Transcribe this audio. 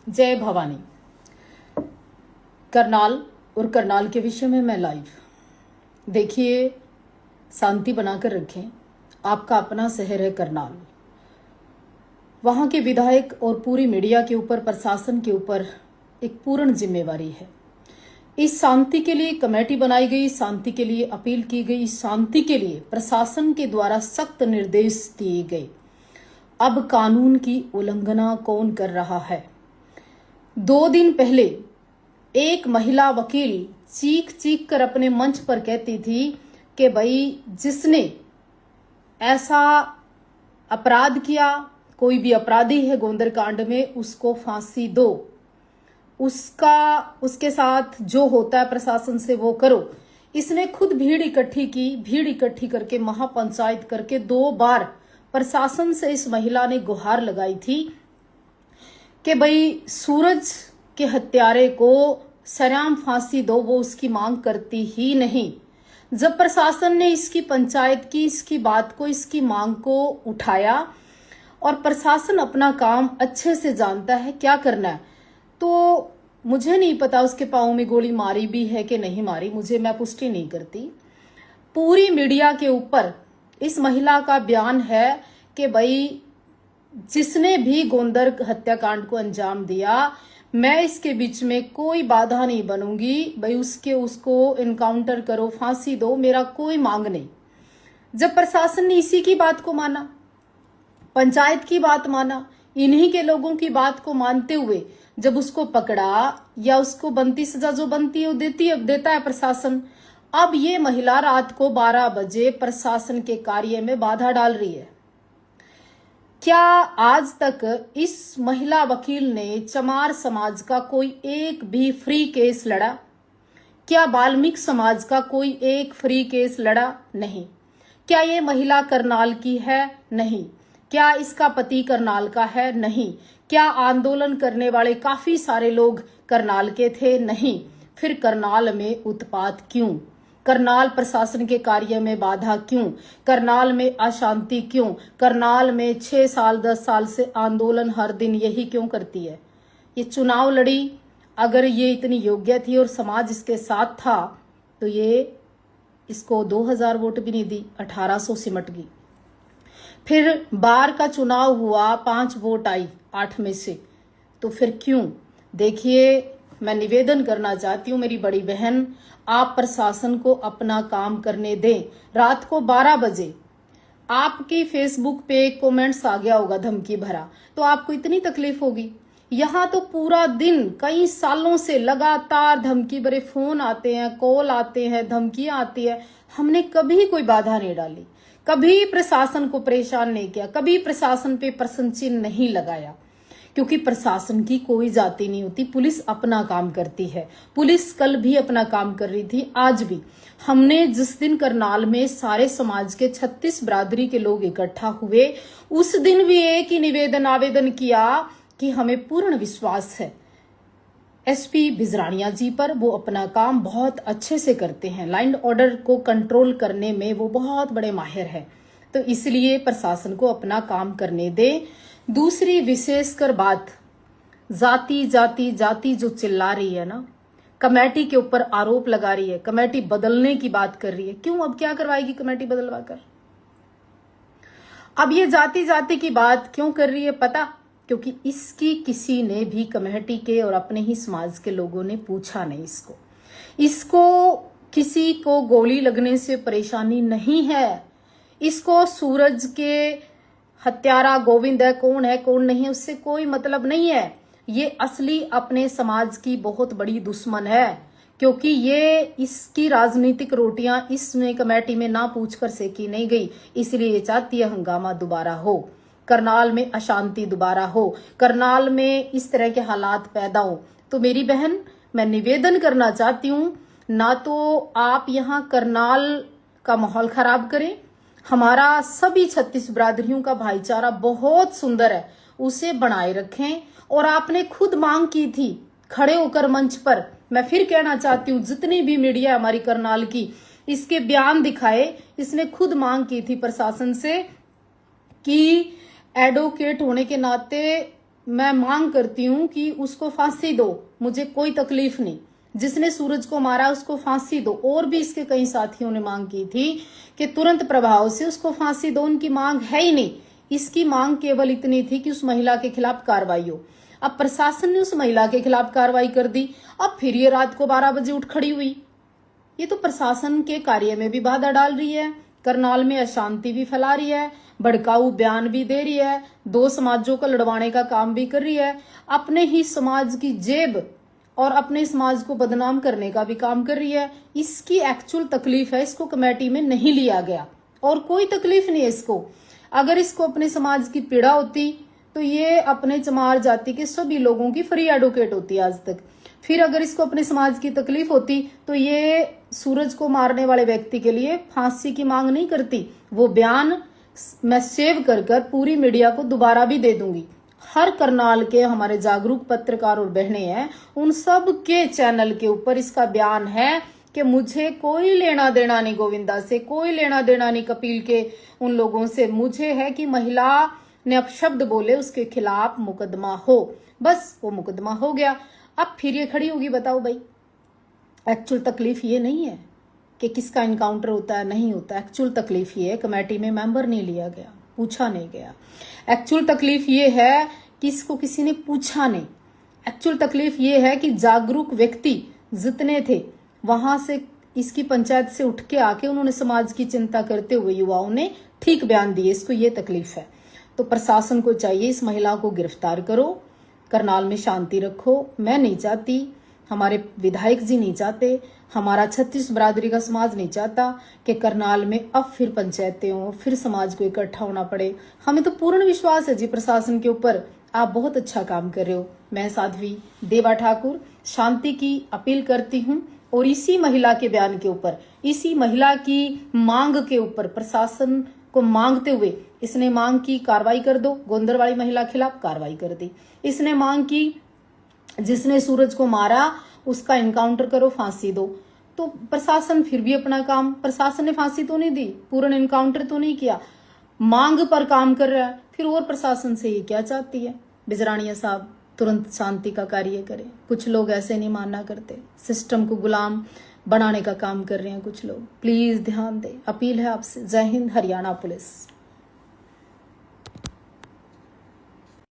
जय भवानी। करनाल और करनाल के विषय में मैं लाइव। देखिए, शांति बनाकर रखें। आपका अपना शहर है करनाल। वहाँ के विधायक और पूरी मीडिया के ऊपर, प्रशासन के ऊपर एक पूर्ण जिम्मेवारी है। इस शांति के लिए कमेटी बनाई गई, शांति के लिए अपील की गई, शांति के लिए प्रशासन के द्वारा सख्त निर्देश दिए गए। अब कानून की उल्लंघना कौन कर रहा है? 2 दिन पहले एक महिला वकील चीख चीख कर अपने मंच पर कहती थी कि भाई, जिसने ऐसा अपराध किया, कोई भी अपराधी है गोंदर कांड में, उसको फांसी दो, उसके साथ जो होता है प्रशासन से वो करो। इसने खुद भीड़ इकट्ठी की, भीड़ इकट्ठी करके महापंचायत करके 2 बार प्रशासन से इस महिला ने गुहार लगाई थी कि भाई, सूरज के हत्यारे को सरेआम फांसी दो। वो उसकी मांग करती ही नहीं। जब प्रशासन ने इसकी पंचायत की, इसकी बात को, इसकी मांग को उठाया, और प्रशासन अपना काम अच्छे से जानता है क्या करना है, तो मुझे नहीं पता उसके पांव में गोली मारी भी है कि नहीं मारी, मैं पुष्टि नहीं करती। पूरी मीडिया के ऊपर इस महिला का बयान है कि भाई, जिसने भी गोंदर हत्याकांड को अंजाम दिया, मैं इसके बीच में कोई बाधा नहीं बनूंगी। भाई, उसको इनकाउंटर करो, फांसी दो, मेरा कोई मांग नहीं। जब प्रशासन ने इसी की बात को माना, पंचायत की बात माना, इन्हीं के लोगों की बात को मानते हुए जब उसको पकड़ा या उसको बनती सजा जो बनती है देता है प्रशासन, अब ये महिला रात को 12 बजे प्रशासन के कार्य में बाधा डाल रही है। क्या आज तक इस महिला वकील ने चमार समाज का कोई एक भी फ्री केस लड़ा? क्या वाल्मीकि समाज का कोई एक फ्री केस लड़ा? नहीं। क्या ये महिला करनाल की है? नहीं। क्या इसका पति करनाल का है? नहीं। क्या आंदोलन करने वाले काफी सारे लोग करनाल के थे? नहीं। फिर करनाल में उत्पात क्यों? करनाल प्रशासन के कार्य में बाधा क्यों? करनाल में अशांति क्यों? करनाल में 6 साल 10 साल से आंदोलन हर दिन यही क्यों करती है? ये चुनाव लड़ी, अगर ये इतनी योग्य थी और समाज इसके साथ था, तो ये इसको 2000 वोट भी नहीं दी, 1800 सिमट गई। फिर बार का चुनाव हुआ, 5 वोट आई 8 में से, तो फिर क्यों? देखिए, मैं निवेदन करना चाहती हूँ, मेरी बड़ी बहन, आप प्रशासन को अपना काम करने दें। रात को 12 बजे आपकी फेसबुक पे कमेंट्स आ गया होगा धमकी भरा, तो आपको इतनी तकलीफ होगी। यहाँ तो पूरा दिन, कई सालों से लगातार धमकी भरे फोन आते हैं, कॉल आते हैं, धमकियां आती है। हमने कभी कोई बाधा नहीं डाली, कभी प्रशासन को परेशान नहीं किया, कभी प्रशासन पे प्रश्न चिन्ह नहीं लगाया, क्योंकि प्रशासन की कोई जाति नहीं होती। पुलिस अपना काम करती है। पुलिस कल भी अपना काम कर रही थी, आज भी। हमने जिस दिन करनाल में सारे समाज के 36 बिरादरी के लोग इकट्ठा हुए, उस दिन भी एक ही आवेदन किया कि हमें पूर्ण विश्वास है एसपी बिजरानिया जी पर। वो अपना काम बहुत अच्छे से करते हैं, लाइन ऑर्डर को कंट्रोल करने में वो बहुत बड़े माहिर है, तो इसलिए प्रशासन को अपना काम करने दे। दूसरी विशेषकर बात, जाति जाति जाति जो चिल्ला रही है ना, कमेटी के ऊपर आरोप लगा रही है, कमेटी बदलने की बात कर रही है। क्यों? अब क्या करवाएगी कमेटी बदलवा कर? अब ये जाति जाति की बात क्यों कर रही है पता? क्योंकि इसकी किसी ने भी कमेटी के और अपने ही समाज के लोगों ने पूछा नहीं। इसको किसी को गोली लगने से परेशानी नहीं है। इसको सूरज के हत्यारा गोविंद है, कौन है कौन नहीं है, उससे कोई मतलब नहीं है। ये असली अपने समाज की बहुत बड़ी दुश्मन है, क्योंकि ये इसकी राजनीतिक रोटियां इसमें कमेटी में ना पूछकर सेकी नहीं गई। इसलिए ये चाहती है हंगामा दोबारा हो, करनाल में अशांति दोबारा हो, करनाल में इस तरह के हालात पैदा हो। तो मेरी बहन, मैं निवेदन करना चाहती हूँ, ना तो आप यहाँ करनाल का माहौल खराब करें। हमारा सभी 36 बिरादरियों का भाईचारा बहुत सुंदर है, उसे बनाए रखें। और आपने खुद मांग की थी खड़े होकर मंच पर, मैं फिर कहना चाहती हूँ, जितनी भी मीडिया हमारी करनाल की इसके बयान दिखाए, इसने खुद मांग की थी प्रशासन से कि एडवोकेट होने के नाते मैं मांग करती हूँ कि उसको फांसी दो, मुझे कोई तकलीफ नहीं। जिसने सूरज को मारा उसको फांसी दो। और भी इसके कई साथियों ने मांग की थी कि तुरंत प्रभाव से उसको फांसी दो। उनकी मांग है ही नहीं, इसकी मांग केवल इतनी थी कि उस महिला के खिलाफ कार्रवाई हो। अब प्रशासन ने उस महिला के खिलाफ कार्रवाई कर दी। अब फिर ये रात को 12 बजे उठ खड़ी हुई। ये तो प्रशासन के कार्य में भी बाधा डाल रही है, करनाल में अशांति भी फैला रही है, भड़काऊ बयान भी दे रही है, दो समाजों को लड़वाने का काम भी कर रही है, अपने ही समाज की जेब और अपने समाज को बदनाम करने का भी काम कर रही है। इसकी एक्चुअल तकलीफ है, इसको कमेटी में नहीं लिया गया और कोई तकलीफ नहीं है इसको। अगर इसको अपने समाज की पीड़ा होती तो ये अपने चमार जाति के सभी लोगों की फ्री एडवोकेट होती आज तक। फिर अगर इसको अपने समाज की तकलीफ होती तो ये सूरज को मारने वाले व्यक्ति के लिए फांसी की मांग नहीं करती। वो बयान मैं सेव कर पूरी मीडिया को दोबारा भी दे दूंगी। हर करनाल के हमारे जागरूक पत्रकार और बहनें हैं, उन सब के चैनल के ऊपर इसका बयान है कि मुझे कोई लेना देना नहीं गोविंदा से, कोई लेना देना नहीं कपिल के उन लोगों से। मुझे है कि महिला ने अपशब्द बोले उसके खिलाफ मुकदमा हो। बस वो मुकदमा हो गया। अब फिर ये खड़ी होगी, बताओ भाई। एक्चुअल तकलीफ ये नहीं है कि किसका इनकाउंटर होता है नहीं होता। एक्चुअल तकलीफ ये है कमेटी में मेंबर नहीं लिया गया, पूछा नहीं गया। एक्चुअल तकलीफ ये है कि इसको किसी ने पूछा नहीं। एक्चुअल तकलीफ ये है कि जागरूक व्यक्ति जितने थे वहां से इसकी पंचायत से उठ के आके उन्होंने समाज की चिंता करते हुए युवाओं ने ठीक बयान दिए। इसको ये तकलीफ है। तो प्रशासन को चाहिए इस महिला को गिरफ्तार करो, करनाल में शांति रखो। मैं नहीं चाहती, हमारे विधायक जी नहीं चाहते, हमारा 36 बरादरी का समाज नहीं चाहता कि करनाल में अब फिर पंचायतें हों, फिर समाज को इकट्ठा होना पड़े। हमें तो पूर्ण विश्वास है जी प्रशासन के ऊपर, आप बहुत अच्छा काम कर रहे हो। मैं साध्वी देवा ठाकुर शांति की अपील करती हूँ और इसी महिला के बयान के ऊपर, इसी महिला की मांग के ऊपर प्रशासन को मांगते हुए इसने मांग की कार्रवाई कर दो। गोंदरवाड़ी महिला खिलाफ कार्रवाई कर दी। इसने मांग की जिसने सूरज को मारा उसका इनकाउंटर करो, फांसी दो। तो प्रशासन फिर भी अपना काम, प्रशासन ने फांसी तो नहीं दी, पूर्ण इनकाउंटर तो नहीं किया, मांग पर काम कर रहा है। फिर और प्रशासन से ये क्या चाहती है? बिजरानिया साहब तुरंत शांति का कार्य करें। कुछ लोग ऐसे नहीं मानना करते, सिस्टम को गुलाम बनाने का काम कर रहे हैं कुछ लोग। प्लीज ध्यान दें, अपील है आपसे। जय हिंद, हरियाणा पुलिस।